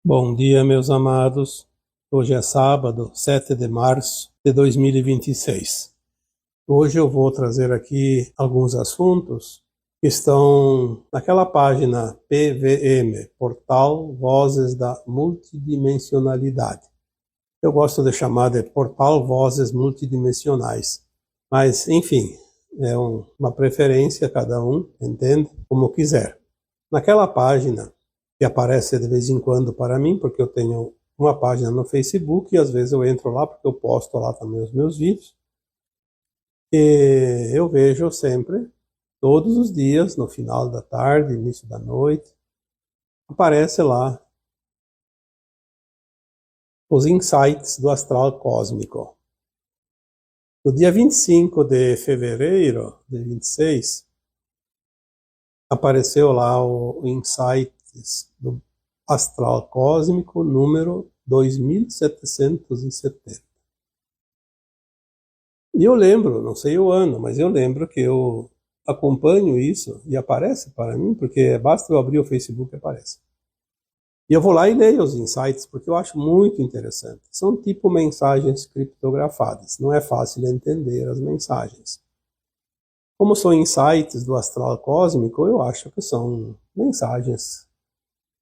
Bom dia, meus amados. Hoje é sábado, 7 de março de 2026. Hoje eu vou trazer aqui alguns assuntos que estão naquela página PVM, Portal Vozes da Multidimensionalidade. Eu gosto de chamar de Portal Vozes Multidimensionais, mas, enfim, é uma preferência, cada um entende como quiser. Naquela página que aparece de vez em quando para mim, porque eu tenho uma página no Facebook e às vezes eu entro lá porque eu posto lá também os meus vídeos. E eu vejo sempre, todos os dias, no final da tarde, início da noite, aparece lá os insights do astral cósmico. No dia 25 de fevereiro de 26, apareceu lá o Insights do Astral Cósmico número 2770. E eu lembro, não sei o ano, mas eu lembro que eu acompanho isso e aparece para mim, porque basta eu abrir o Facebook e aparece. E eu vou lá e leio os insights, porque eu acho muito interessante. São tipo mensagens criptografadas, não é fácil entender as mensagens. Como são insights do astral cósmico, eu acho que são mensagens,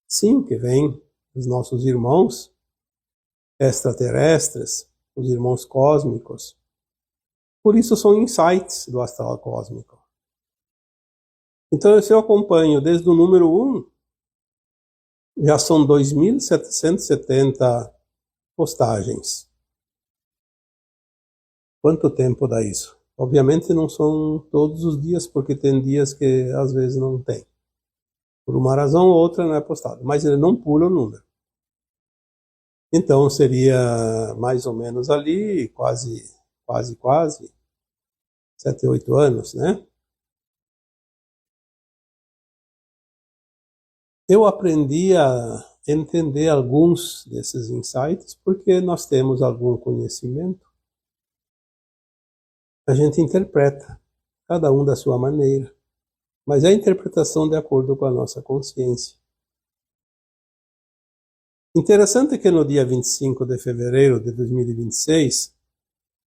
sim, que vêm dos nossos irmãos extraterrestres, os irmãos cósmicos. Por isso são insights do astral cósmico. Então, se eu acompanho desde o número 1, já são 2.770 postagens. Quanto tempo dá isso? Obviamente não são todos os dias, porque tem dias que às vezes não tem. Por uma razão ou outra não é postado, mas ele não pula o número. Então seria mais ou menos ali, quase 7, 8 anos, né? Eu aprendi a entender alguns desses insights porque nós temos algum conhecimento. A gente interpreta, cada um da sua maneira, mas é a interpretação de acordo com a nossa consciência. Interessante que no dia 25 de fevereiro de 2026,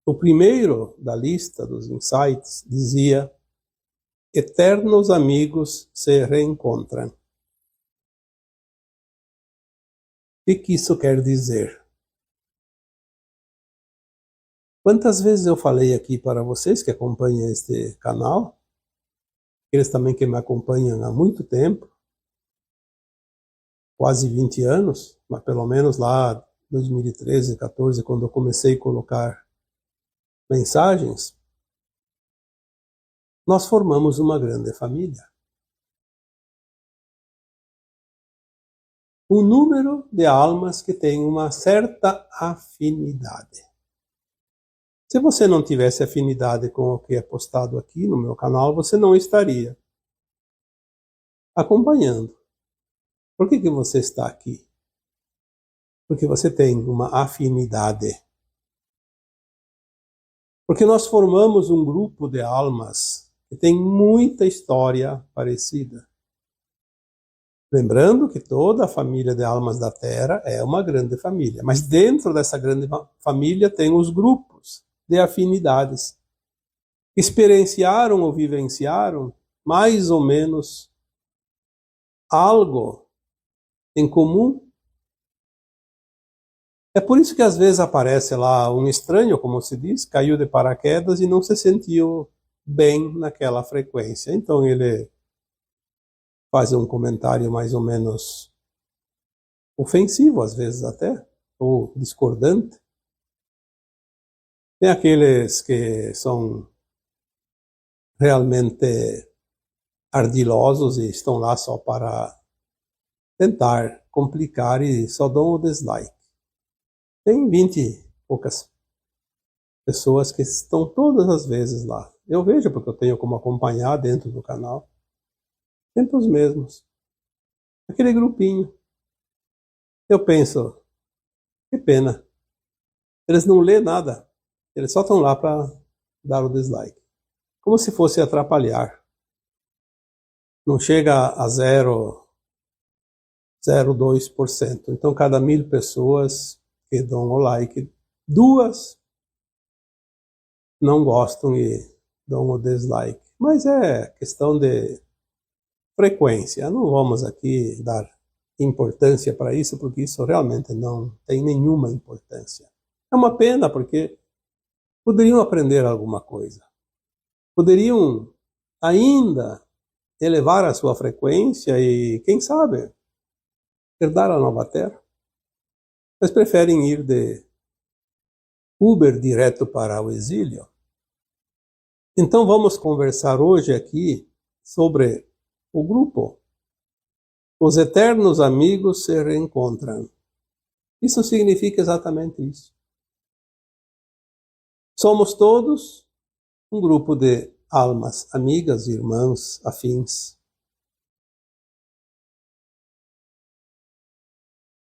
o primeiro da lista dos insights dizia: eternos amigos se reencontram. O que isso quer dizer? Quantas vezes eu falei aqui para vocês que acompanham este canal, eles também que me acompanham há muito tempo, quase 20 anos, mas pelo menos lá 2013, 14, quando eu comecei a colocar mensagens, nós formamos uma grande família. Um número de almas que tem uma certa afinidade. Se você não tivesse afinidade com o que é postado aqui no meu canal, você não estaria acompanhando. Por que você está aqui? Porque você tem uma afinidade. Porque nós formamos um grupo de almas que tem muita história parecida. Lembrando que toda a família de almas da Terra é uma grande família, mas dentro dessa grande família tem os grupos de afinidades. Experienciaram ou vivenciaram mais ou menos algo em comum. É por isso que às vezes aparece lá um estranho, como se diz, caiu de paraquedas e não se sentiu bem naquela frequência. Então ele faz um comentário mais ou menos ofensivo, às vezes até, ou discordante. Tem aqueles que são realmente ardilosos e estão lá só para tentar complicar e só dão o dislike. Tem 20 e poucas pessoas que estão todas as vezes lá. Eu vejo porque eu tenho como acompanhar dentro do canal. Sempre os mesmos. Aquele grupinho. Eu penso, que pena. Eles não lêem nada. Eles só estão lá para dar o dislike. Como se fosse atrapalhar. Não chega a zero 0,2%. Então, cada 1.000 pessoas que dão o like, 2 não gostam e dão o dislike. Mas é questão de frequência. Não vamos aqui dar importância para isso, porque isso realmente não tem nenhuma importância. É uma pena, porque poderiam aprender alguma coisa. Poderiam ainda elevar a sua frequência e, quem sabe, herdar a nova terra. Mas preferem ir de Uber direto para o exílio. Então vamos conversar hoje aqui sobre o grupo. Os eternos amigos se reencontram. Isso significa exatamente isso. Somos todos um grupo de almas, amigas, irmãs, afins.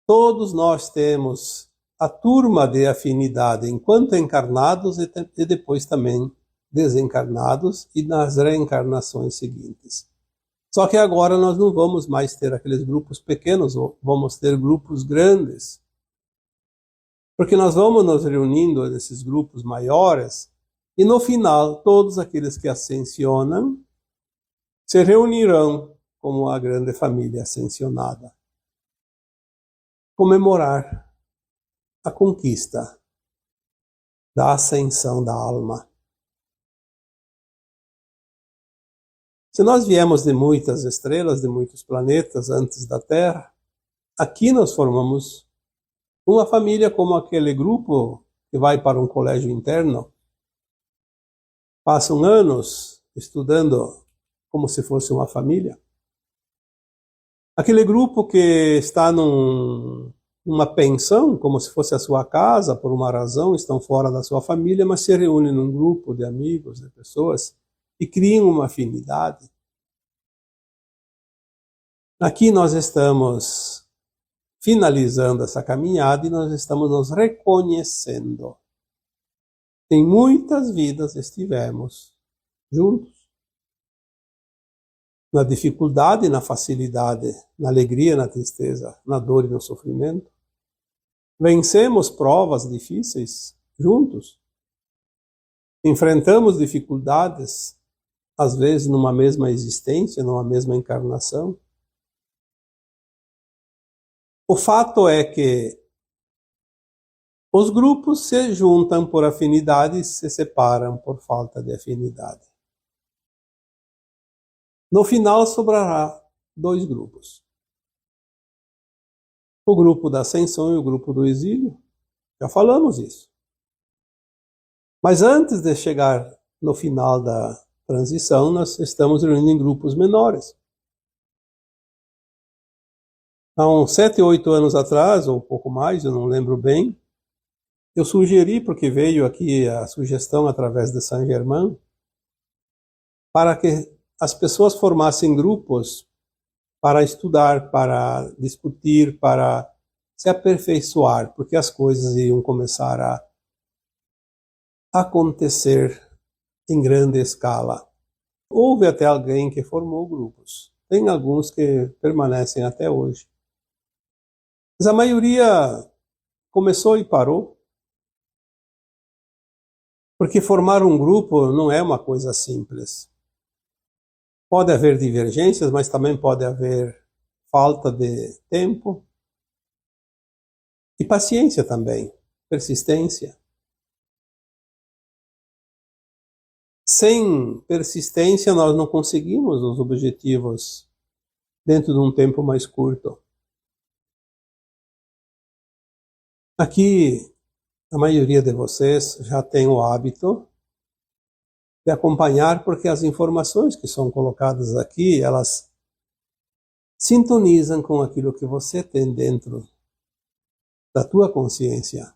Todos nós temos a turma de afinidade enquanto encarnados e depois também desencarnados e nas reencarnações seguintes. Só que agora nós não vamos mais ter aqueles grupos pequenos, vamos ter grupos grandes. Porque nós vamos nos reunindo nesses grupos maiores e no final todos aqueles que ascensionam se reunirão como a grande família ascensionada. Comemorar a conquista da ascensão da alma. Se nós viemos de muitas estrelas, de muitos planetas antes da Terra, aqui nós formamos uma família como aquele grupo que vai para um colégio interno, passam anos estudando como se fosse uma família. Aquele grupo que está numa pensão, como se fosse a sua casa, por uma razão, estão fora da sua família, mas se reúnem num grupo de amigos, de pessoas, e criam uma afinidade. Aqui nós estamos finalizando essa caminhada e nós estamos nos reconhecendo. Em muitas vidas estivemos juntos. Na dificuldade, na facilidade, na alegria, na tristeza, na dor e no sofrimento. Vencemos provas difíceis juntos. Enfrentamos dificuldades, às vezes numa mesma existência, numa mesma encarnação. O fato é que os grupos se juntam por afinidade e se separam por falta de afinidade. No final sobrará 2 grupos. O grupo da ascensão e o grupo do exílio. Já falamos isso. Mas antes de chegar no final da transição, nós estamos reunindo em grupos menores. Há uns 7, 8 anos atrás, ou um pouco mais, eu não lembro bem, eu sugeri, porque veio aqui a sugestão através de Saint Germain, para que as pessoas formassem grupos para estudar, para discutir, para se aperfeiçoar, porque as coisas iam começar a acontecer em grande escala. Houve até alguém que formou grupos. Tem alguns que permanecem até hoje. Mas a maioria começou e parou. Porque formar um grupo não é uma coisa simples. Pode haver divergências, mas também pode haver falta de tempo e paciência também, persistência. Sem persistência, nós não conseguimos os objetivos dentro de um tempo mais curto. Aqui, a maioria de vocês já tem o hábito de acompanhar, porque as informações que são colocadas aqui, elas sintonizam com aquilo que você tem dentro da tua consciência.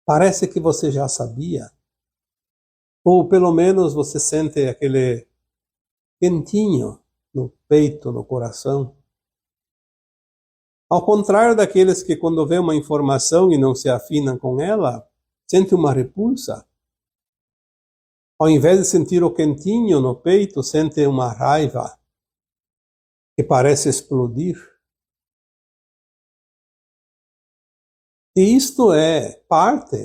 Parece que você já sabia, ou pelo menos você sente aquele quentinho no peito, no coração. Ao contrário daqueles que quando vê uma informação e não se afinam com ela, sente uma repulsa. Ao invés de sentir o quentinho no peito, sente uma raiva que parece explodir. E isto é parte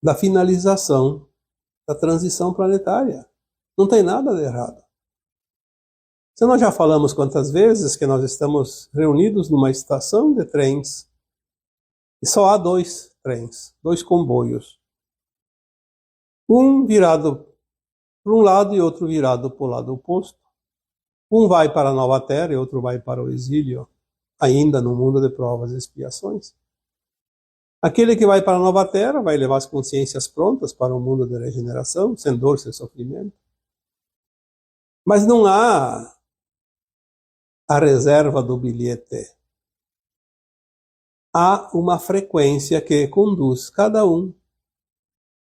da finalização da transição planetária. Não tem nada de errado. Se nós já falamos quantas vezes que nós estamos reunidos numa estação de trens e só há 2 trens, 2 comboios. Um virado para um lado e outro virado para o lado oposto. Um vai para a nova terra e outro vai para o exílio, ainda no mundo de provas e expiações. Aquele que vai para a nova terra vai levar as consciências prontas para o mundo de regeneração, sem dor, sem sofrimento. Mas não há a reserva do bilhete. Há uma frequência que conduz cada um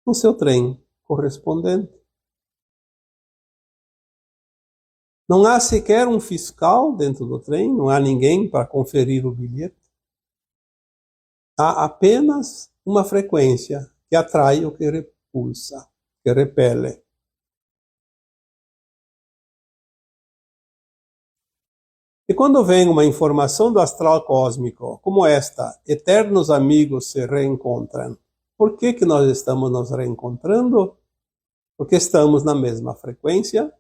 no seu trem correspondente. Não há sequer um fiscal dentro do trem, não há ninguém para conferir o bilhete. Há apenas uma frequência que atrai o que repulsa, que repele. E quando vem uma informação do astral cósmico, como esta, eternos amigos se reencontram, por que nós estamos nos reencontrando? Porque estamos na mesma frequência,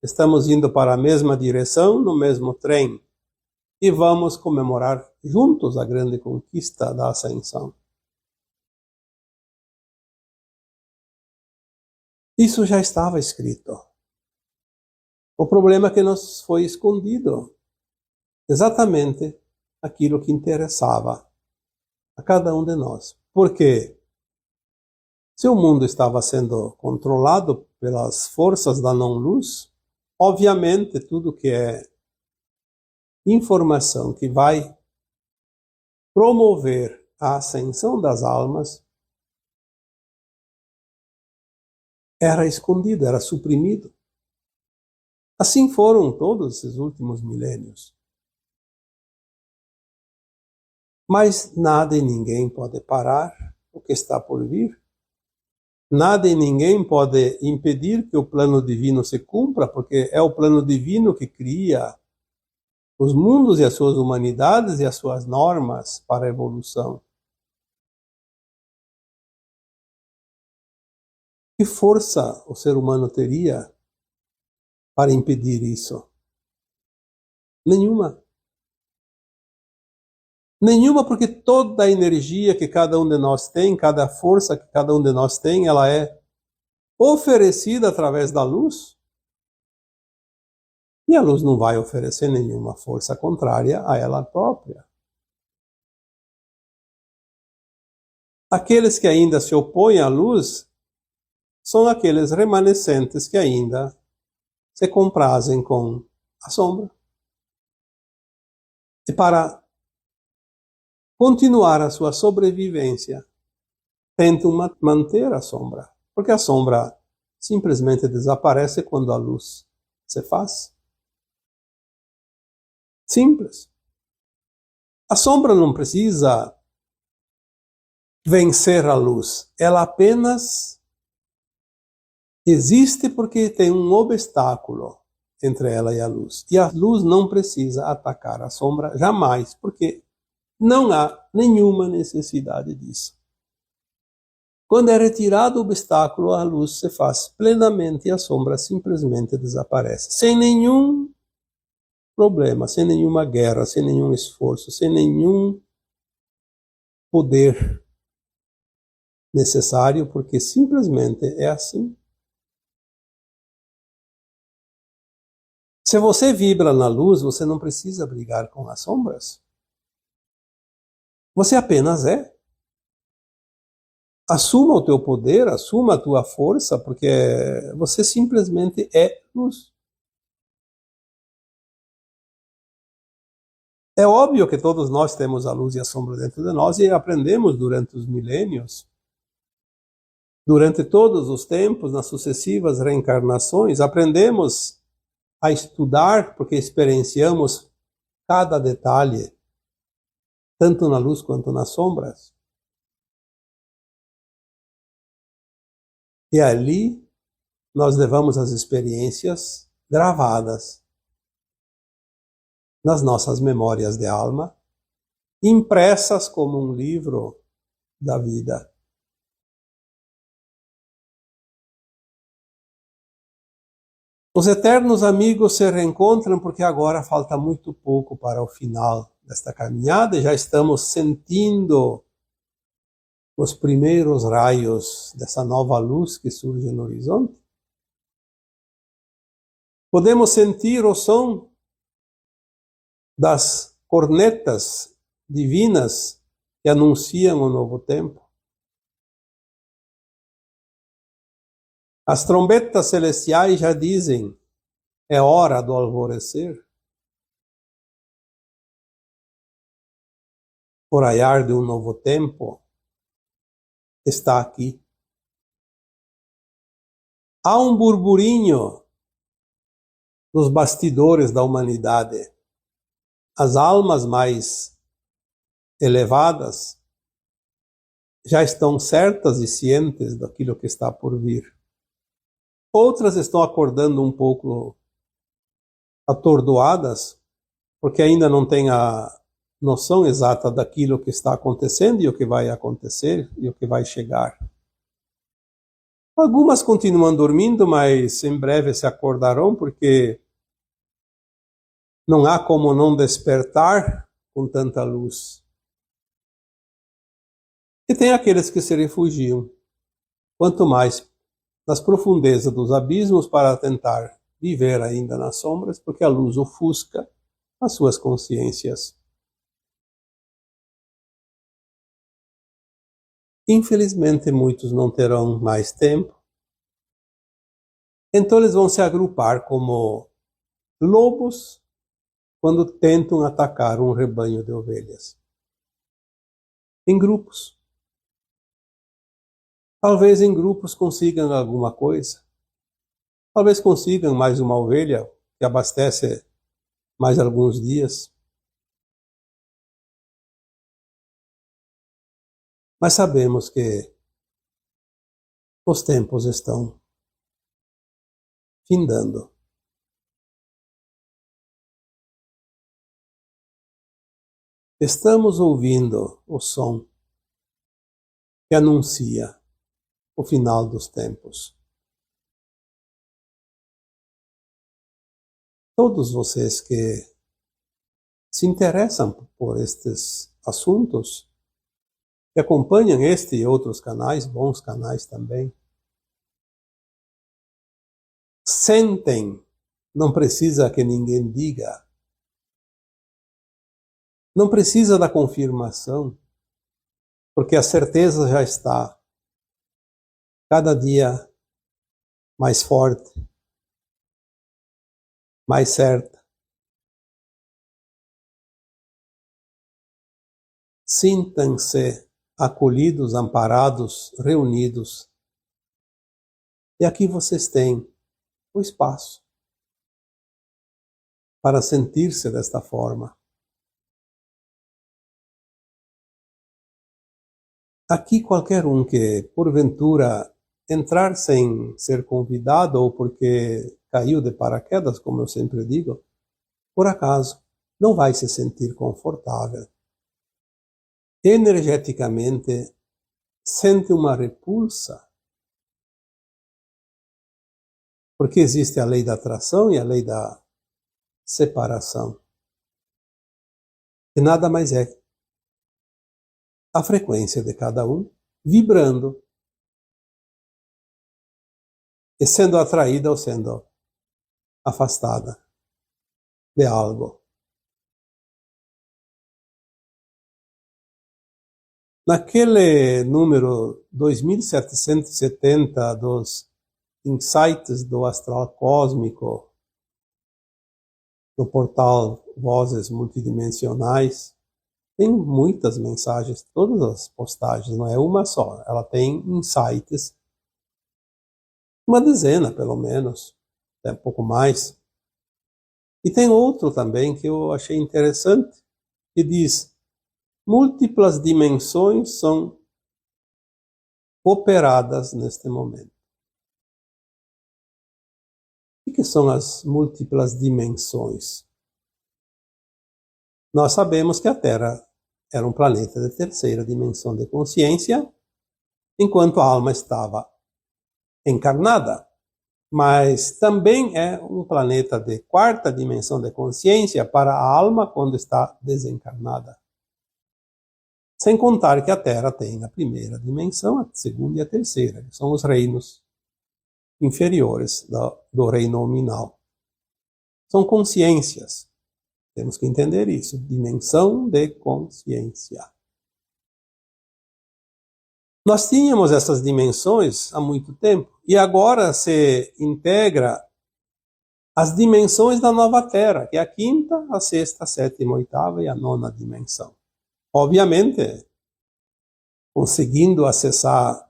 estamos indo para a mesma direção, no mesmo trem, e vamos comemorar juntos a grande conquista da ascensão. Isso já estava escrito. O problema é que nos foi escondido exatamente aquilo que interessava a cada um de nós. Porque se o mundo estava sendo controlado pelas forças da não-luz, obviamente tudo que é informação que vai promover a ascensão das almas era escondido, era suprimido. Assim foram todos esses últimos milênios. Mas nada e ninguém pode parar o que está por vir. Nada e ninguém pode impedir que o plano divino se cumpra, porque é o plano divino que cria os mundos e as suas humanidades e as suas normas para a evolução. Que força o ser humano teria para impedir isso? Nenhuma. Nenhuma, porque toda a energia que cada um de nós tem, cada força que cada um de nós tem, ela é oferecida através da luz. E a luz não vai oferecer nenhuma força contrária a ela própria. Aqueles que ainda se opõem à luz são aqueles remanescentes que ainda se comprazem com a sombra. E para continuar a sua sobrevivência, tentam manter a sombra, porque a sombra simplesmente desaparece quando a luz se faz. Simples. A sombra não precisa vencer a luz, ela apenas existe porque tem um obstáculo entre ela e a luz. E a luz não precisa atacar a sombra jamais, porque não há nenhuma necessidade disso. Quando é retirado o obstáculo, a luz se faz plenamente e a sombra simplesmente desaparece. Sem nenhum problema, sem nenhuma guerra, sem nenhum esforço, sem nenhum poder necessário, porque simplesmente é assim. Se você vibra na luz, você não precisa brigar com as sombras. Você apenas é. Assuma o teu poder, assuma a tua força, porque você simplesmente é luz. É óbvio que todos nós temos a luz e a sombra dentro de nós e aprendemos durante os milênios, durante todos os tempos, nas sucessivas reencarnações, aprendemos a estudar porque experienciamos cada detalhe, tanto na luz quanto nas sombras. E ali nós levamos as experiências gravadas nas nossas memórias de alma, impressas como um livro da vida. Os eternos amigos se reencontram porque agora falta muito pouco para o final desta caminhada e já estamos sentindo os primeiros raios dessa nova luz que surge no horizonte. Podemos sentir o som das cornetas divinas que anunciam o novo tempo. As trombetas celestiais já dizem, é hora do alvorecer. O raiar de um novo tempo está aqui. Há um burburinho nos bastidores da humanidade. As almas mais elevadas já estão certas e cientes daquilo que está por vir. Outras estão acordando um pouco atordoadas, porque ainda não têm a noção exata daquilo que está acontecendo e o que vai acontecer e o que vai chegar. Algumas continuam dormindo, mas em breve se acordarão, porque não há como não despertar com tanta luz. E tem aqueles que se refugiam, quanto mais nas profundezas dos abismos, para tentar viver ainda nas sombras, porque a luz ofusca as suas consciências. Infelizmente, muitos não terão mais tempo. Então eles vão se agrupar como lobos quando tentam atacar um rebanho de ovelhas. Em grupos. Talvez em grupos consigam alguma coisa. Talvez consigam mais uma ovelha que abastece mais alguns dias. Mas sabemos que os tempos estão findando. Estamos ouvindo o som que anuncia o final dos tempos. Todos vocês que se interessam por estes assuntos, que acompanham este e outros canais, bons canais também, sentem, não precisa que ninguém diga, não precisa da confirmação, porque a certeza já está cada dia mais forte, mais certa. Sintam-se acolhidos, amparados, reunidos. E aqui vocês têm o espaço para sentir-se desta forma. Aqui qualquer um que, porventura, entrar sem ser convidado ou porque caiu de paraquedas, como eu sempre digo, por acaso, não vai se sentir confortável. Energeticamente, sente uma repulsa, porque existe a lei da atração e a lei da separação. E nada mais é a frequência de cada um vibrando e sendo atraída ou sendo afastada de algo. Naquele número 2770 dos Insights do Astral Cósmico, no portal Vozes Multidimensionais, tem muitas mensagens, todas as postagens, não é uma só. Ela tem insights, uma dezena pelo menos, até um pouco mais. E tem outro também que eu achei interessante, que diz: múltiplas dimensões são operadas neste momento. O que são as múltiplas dimensões? Nós sabemos que a Terra era um planeta de terceira dimensão de consciência, enquanto a alma estava encarnada. Mas também é um planeta de quarta dimensão de consciência para a alma quando está desencarnada. Sem contar que a Terra tem a primeira dimensão, a segunda e a terceira, que são os reinos inferiores do reino nominal. São consciências. Temos que entender isso. Dimensão de consciência. Nós tínhamos essas dimensões há muito tempo e agora se integra as dimensões da nova Terra, que é a quinta, a sexta, a sétima, a oitava e a nona dimensão. Obviamente, conseguindo acessar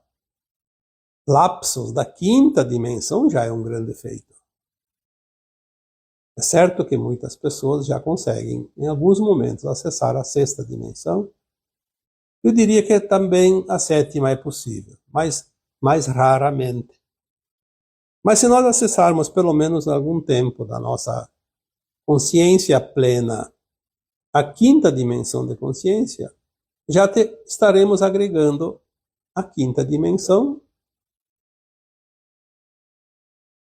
lapsos da quinta dimensão já é um grande feito. É certo que muitas pessoas já conseguem, em alguns momentos, acessar a sexta dimensão. Eu diria que também a sétima é possível, mas mais raramente. Mas se nós acessarmos pelo menos algum tempo da nossa consciência plena a quinta dimensão de consciência, já estaremos agregando a quinta dimensão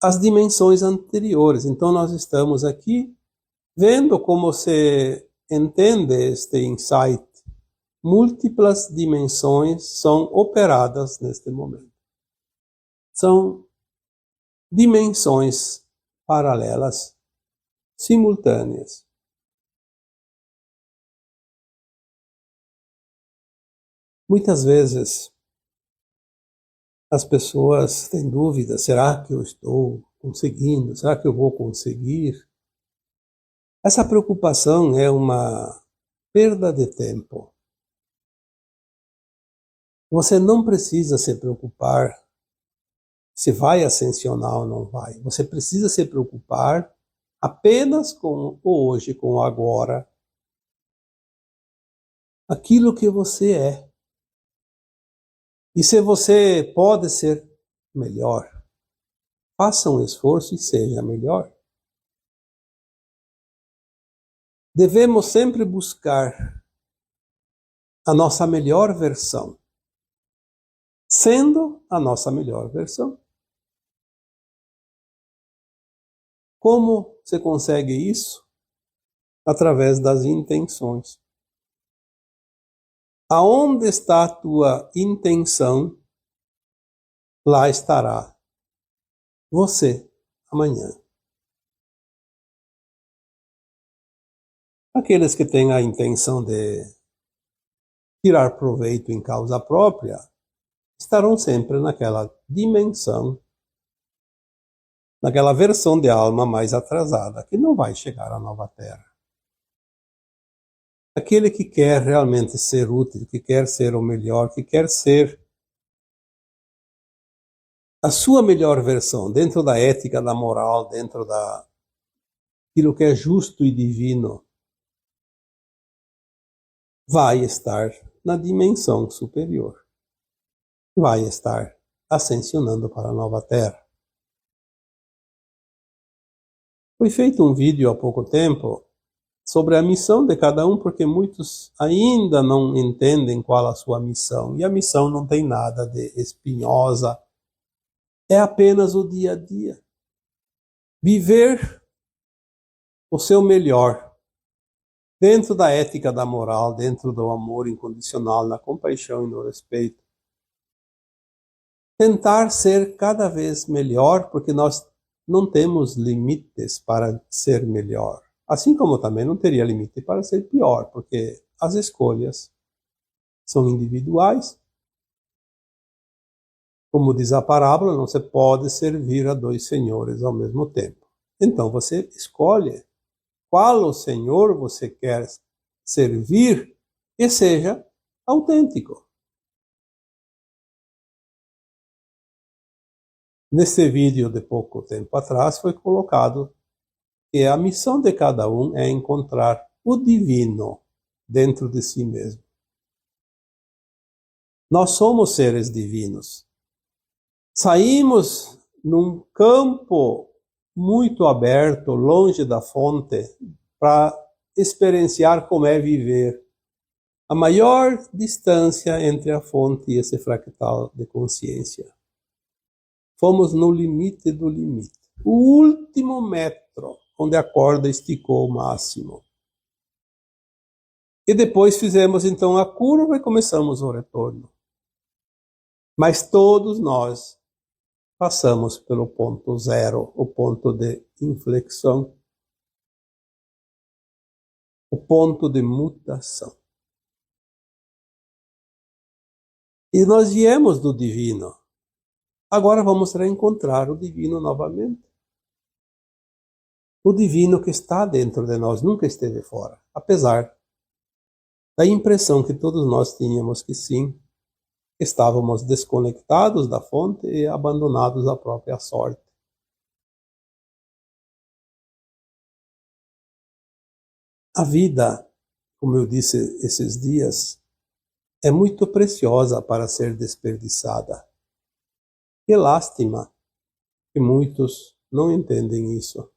às dimensões anteriores. Então nós estamos aqui vendo como se entende este insight. Múltiplas dimensões são operadas neste momento. São dimensões paralelas, simultâneas. Muitas vezes as pessoas têm dúvidas, será que eu estou conseguindo? Será que eu vou conseguir? Essa preocupação é uma perda de tempo. Você não precisa se preocupar se vai ascensionar ou não vai. Você precisa se preocupar apenas com o hoje, com o agora. Aquilo que você é. E se você pode ser melhor, faça um esforço e seja melhor. Devemos sempre buscar a nossa melhor versão, sendo a nossa melhor versão. Como você consegue isso? Através das intenções. Aonde está a tua intenção, lá estará você amanhã. Aqueles que têm a intenção de tirar proveito em causa própria, estarão sempre naquela dimensão, naquela versão de alma mais atrasada, que não vai chegar à nova Terra. Aquele que quer realmente ser útil, que quer ser o melhor, que quer ser a sua melhor versão, dentro da ética, da moral, dentro daquilo que é justo e divino, vai estar na dimensão superior. Vai estar ascensionando para a nova Terra. Foi feito um vídeo há pouco tempo sobre a missão de cada um, porque muitos ainda não entendem qual a sua missão. E a missão não tem nada de espinhosa, é apenas o dia a dia. Viver o seu melhor, dentro da ética, da moral, dentro do amor incondicional, na compaixão e no respeito. Tentar ser cada vez melhor, porque nós não temos limites para ser melhor. Assim como também não teria limite para ser pior, porque as escolhas são individuais. Como diz a parábola, não se pode servir a dois senhores ao mesmo tempo. Então você escolhe qual o senhor você quer servir e seja autêntico. Neste vídeo de pouco tempo atrás foi colocado que a missão de cada um é encontrar o divino dentro de si mesmo. Nós somos seres divinos. Saímos num campo muito aberto, longe da fonte, para experienciar como é viver a maior distância entre a fonte e esse fractal de consciência. Fomos no limite do limite. O último metro, onde a corda esticou o máximo. E depois fizemos então a curva e começamos o retorno. Mas todos nós passamos pelo ponto zero, o ponto de inflexão, o ponto de mutação. E nós viemos do divino. Agora vamos reencontrar o divino novamente. O divino que está dentro de nós nunca esteve fora, apesar da impressão que todos nós tínhamos que sim, estávamos desconectados da fonte e abandonados à própria sorte. A vida, como eu disse esses dias, é muito preciosa para ser desperdiçada. Que lástima que muitos não entendem isso.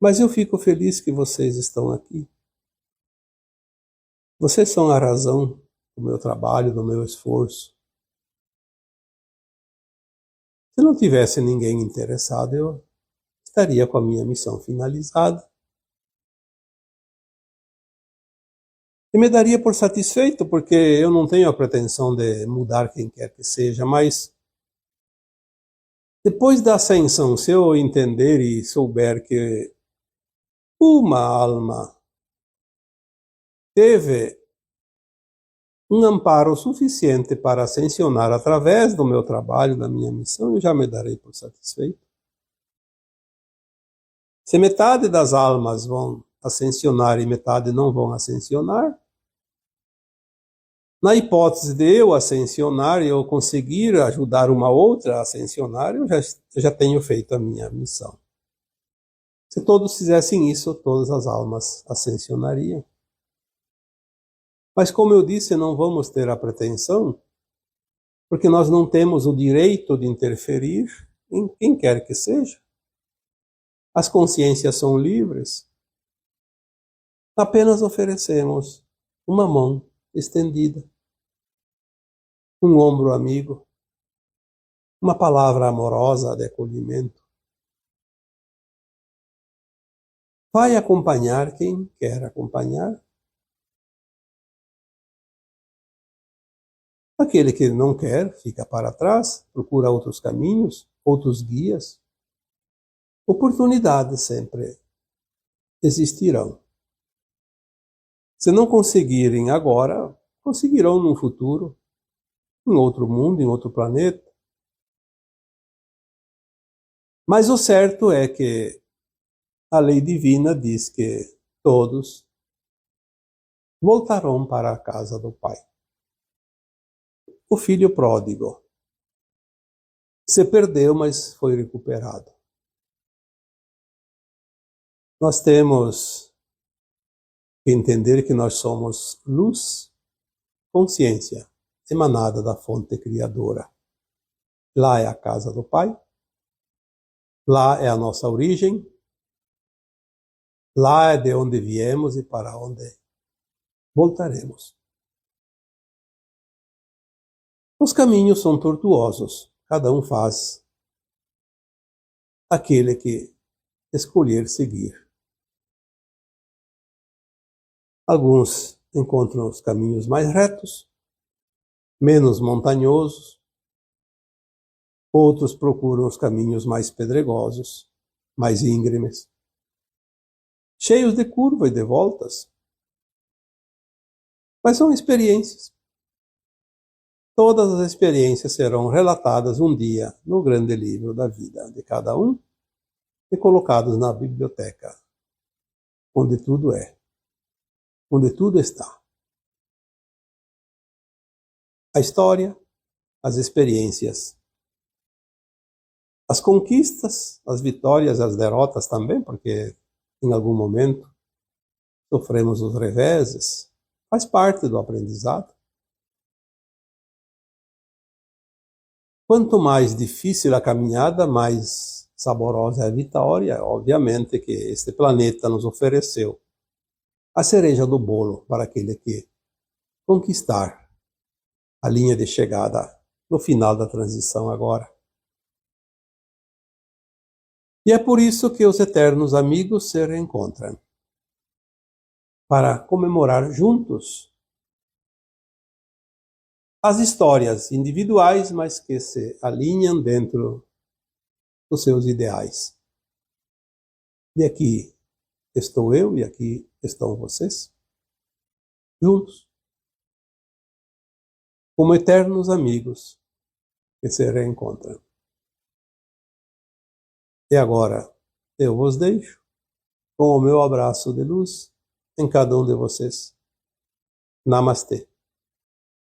Mas eu fico feliz que vocês estão aqui. Vocês são a razão do meu trabalho, do meu esforço. Se não tivesse ninguém interessado, eu estaria com a minha missão finalizada. E me daria por satisfeito, porque eu não tenho a pretensão de mudar quem quer que seja, mas depois da ascensão, se eu entender e souber que uma alma teve um amparo suficiente para ascensionar através do meu trabalho, da minha missão, eu já me darei por satisfeito. Se metade das almas vão ascensionar e metade não vão ascensionar, na hipótese de eu ascensionar e eu conseguir ajudar uma outra a ascensionar, eu já tenho feito a minha missão. Se todos fizessem isso, todas as almas ascensionariam. Mas como eu disse, não vamos ter a pretensão, porque nós não temos o direito de interferir em quem quer que seja. As consciências são livres. Apenas oferecemos uma mão estendida, um ombro amigo, uma palavra amorosa de acolhimento. Vai acompanhar quem quer acompanhar. Aquele que não quer, fica para trás, procura outros caminhos, outros guias. Oportunidades sempre existirão. Se não conseguirem agora, conseguirão no futuro, em outro mundo, em outro planeta. Mas o certo é que a lei divina diz que todos voltarão para a casa do Pai. O filho pródigo se perdeu, mas foi recuperado. Nós temos que entender que nós somos luz, consciência, emanada da fonte criadora. Lá é a casa do Pai, lá é a nossa origem, lá é de onde viemos e para onde voltaremos. Os caminhos são tortuosos, cada um faz aquele que escolher seguir. Alguns encontram os caminhos mais retos, menos montanhosos, outros procuram os caminhos mais pedregosos, mais íngremes, cheios de curva e de voltas. Mas são experiências. Todas as experiências serão relatadas um dia no grande livro da vida de cada um e colocados na biblioteca, onde tudo é, onde tudo está. A história, as experiências, as conquistas, as vitórias, as derrotas também, porque em algum momento sofremos os reveses, faz parte do aprendizado. Quanto mais difícil a caminhada, mais saborosa é a vitória. Obviamente que este planeta nos ofereceu a cereja do bolo para aquele que conquistar a linha de chegada no final da transição agora. E é por isso que os eternos amigos se reencontram, para comemorar juntos as histórias individuais, mas que se alinham dentro dos seus ideais. E aqui estou eu e aqui estão vocês, juntos, como eternos amigos que se reencontram. E agora eu vos deixo com o meu abraço de luz em cada um de vocês. Namastê.